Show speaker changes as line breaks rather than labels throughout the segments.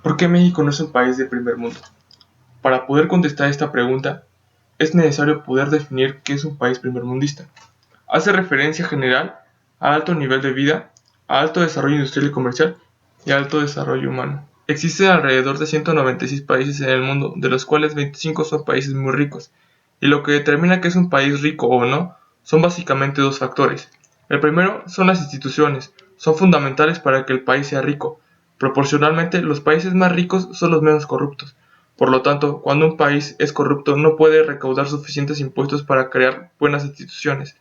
¿Por qué México no es un país de primer mundo? Para poder contestar esta pregunta, es necesario poder definir qué es un país primermundista. Hace referencia general a alto nivel de vida, a alto desarrollo industrial y comercial y a alto desarrollo humano. Existen alrededor de 196 países en el mundo, de los cuales 25 son países muy ricos, y lo que determina que es un país rico o no son básicamente dos factores. El primero son las instituciones, son fundamentales para que el país sea rico. Proporcionalmente, los países más ricos son los menos corruptos. Por lo tanto, cuando un país es corrupto no puede recaudar suficientes impuestos para crear buenas instituciones.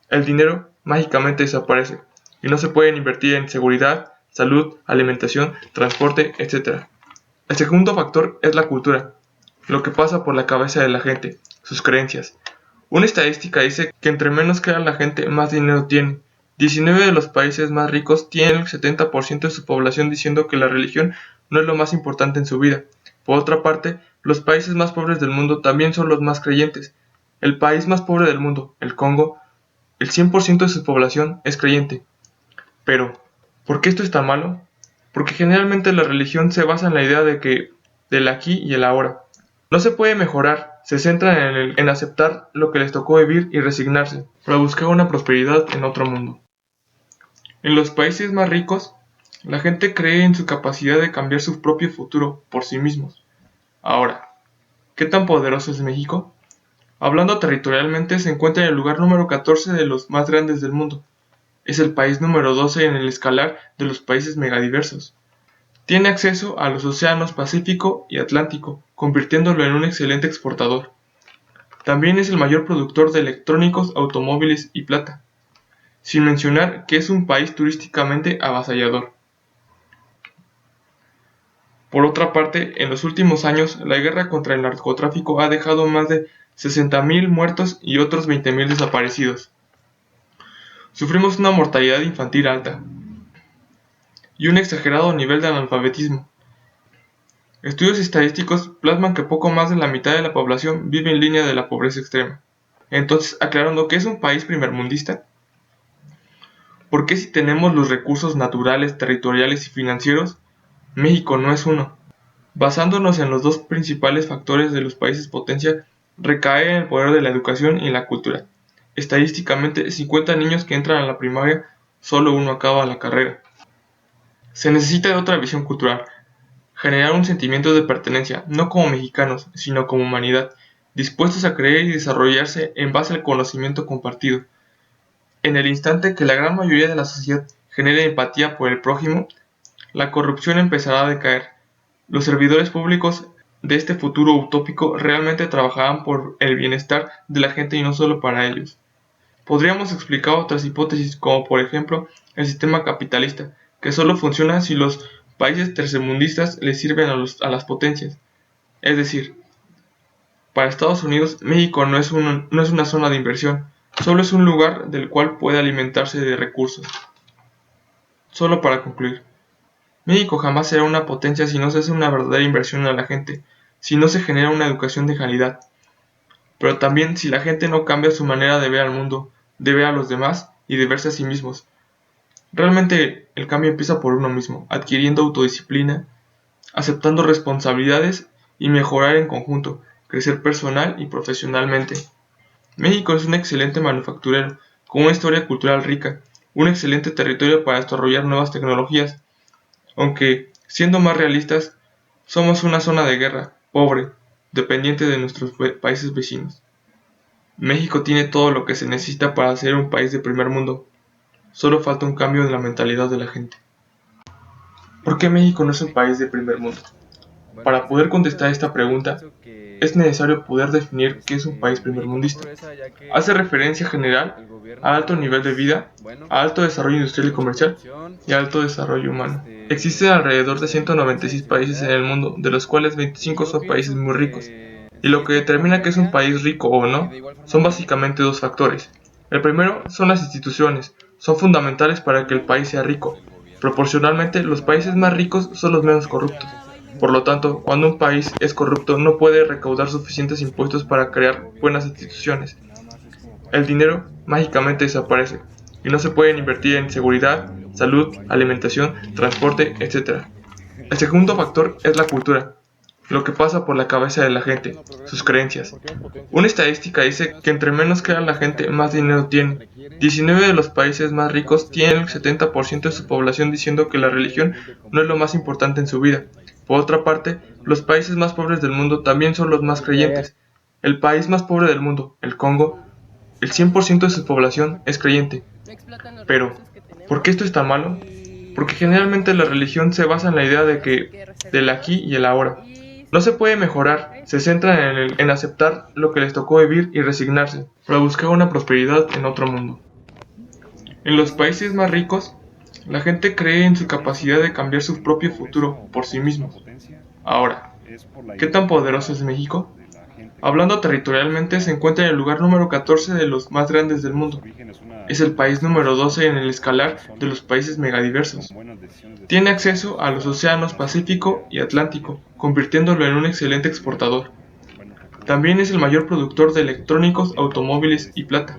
El dinero mágicamente desaparece y no se pueden invertir en seguridad, salud, alimentación, transporte, etc. El segundo factor es la cultura, lo que pasa por la cabeza de la gente, sus creencias. Una estadística dice que entre menos crea la gente, más dinero tiene. 19 de los países más ricos tienen el 70% de su población diciendo que la religión no es lo más importante en su vida. Por otra parte, los países más pobres del mundo también son los más creyentes. El país más pobre del mundo, el Congo, el 100% de su población es creyente. Pero, ¿por qué esto es tan malo? Porque generalmente la religión se basa en la idea del aquí y el ahora. No se puede mejorar, se centran en aceptar lo que les tocó vivir y resignarse, para buscar una prosperidad en otro mundo. En los países más ricos, la gente cree en su capacidad de cambiar su propio futuro por sí mismos. Ahora, ¿qué tan poderoso es México? Hablando territorialmente, se encuentra en el lugar número 14 de los más grandes del mundo. Es el país número 12 en el escalar de los países megadiversos. Tiene acceso a los océanos Pacífico y Atlántico, convirtiéndolo en un excelente exportador. También es el mayor productor de electrónicos, automóviles y plata, sin mencionar que es un país turísticamente avasallador. Por otra parte, en los últimos años, la guerra contra el narcotráfico ha dejado más de 60.000 muertos y otros 20.000 desaparecidos. Sufrimos una mortalidad infantil alta y un exagerado nivel de analfabetismo. Estudios estadísticos plasman que poco más de la mitad de la población vive en línea de la pobreza extrema. Entonces, aclarando que es un país primermundista, ¿por qué si tenemos los recursos naturales, territoriales y financieros, México no es uno? Basándonos en los dos principales factores de los países potencia, recae en el poder de la educación y la cultura. Estadísticamente, 50 niños que entran a la primaria, solo uno acaba la carrera. Se necesita de otra visión cultural, generar un sentimiento de pertenencia, no como mexicanos, sino como humanidad, dispuestos a creer y desarrollarse en base al conocimiento compartido. En el instante que la gran mayoría de la sociedad genere empatía por el prójimo, la corrupción empezará a decaer. Los servidores públicos de este futuro utópico realmente trabajarán por el bienestar de la gente y no solo para ellos. Podríamos explicar otras hipótesis como por ejemplo el sistema capitalista, que solo funciona si los países tercermundistas le sirven a las potencias. Es decir, para Estados Unidos, México no es una zona de inversión, solo es un lugar del cual puede alimentarse de recursos. Solo para concluir, México jamás será una potencia si no se hace una verdadera inversión a la gente, si no se genera una educación de calidad, pero también si la gente no cambia su manera de ver al mundo, de ver a los demás y de verse a sí mismos. Realmente el cambio empieza por uno mismo, adquiriendo autodisciplina, aceptando responsabilidades y mejorar en conjunto, crecer personal y profesionalmente. México es un excelente manufacturero, con una historia cultural rica, un excelente territorio para desarrollar nuevas tecnologías, aunque, siendo más realistas, somos una zona de guerra, pobre, dependiente de nuestros países vecinos. México tiene todo lo que se necesita para ser un país de primer mundo, solo falta un cambio en la mentalidad de la gente. ¿Por qué México no es un país de primer mundo? Para poder contestar esta pregunta, es necesario poder definir qué es un país primermundista. Hace referencia general a alto nivel de vida, a alto desarrollo industrial y comercial y a alto desarrollo humano. Existen alrededor de 196 países en el mundo, de los cuales 25 son países muy ricos. Y lo que determina que es un país rico o no son básicamente dos factores. El primero son las instituciones, son fundamentales para que el país sea rico. Proporcionalmente, los países más ricos son los menos corruptos. Por lo tanto, cuando un país es corrupto no puede recaudar suficientes impuestos para crear buenas instituciones. El dinero mágicamente desaparece y no se pueden invertir en seguridad, salud, alimentación, transporte, etc. El segundo factor es la cultura, lo que pasa por la cabeza de la gente, sus creencias. Una estadística dice que entre menos crea la gente, más dinero tiene. 19 de los países más ricos tienen el 70% de su población diciendo que la religión no es lo más importante en su vida. Por otra parte, los países más pobres del mundo también son los más creyentes. El país más pobre del mundo, el Congo, el 100% de su población es creyente. Pero, ¿por qué esto es tan malo? Porque generalmente la religión se basa en la idea del aquí y el ahora. No se puede mejorar, se centran en aceptar lo que les tocó vivir y resignarse, para buscar una prosperidad en otro mundo. En los países más ricos, la gente cree en su capacidad de cambiar su propio futuro por sí mismos. Ahora, ¿qué tan poderoso es México? Hablando territorialmente, se encuentra en el lugar número 14 de los más grandes del mundo. Es el país número 12 en el escalar de los países megadiversos. Tiene acceso a los océanos Pacífico y Atlántico, convirtiéndolo en un excelente exportador. También es el mayor productor de electrónicos, automóviles y plata,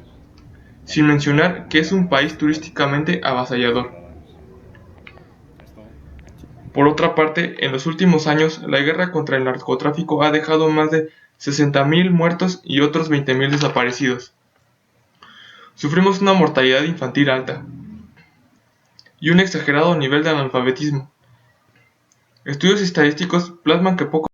sin mencionar que es un país turísticamente avasallador. Por otra parte, en los últimos años, la guerra contra el narcotráfico ha dejado más de 60.000 muertos y otros 20.000 desaparecidos. Sufrimos una mortalidad infantil alta y un exagerado nivel de analfabetismo. Estudios estadísticos plasman que poco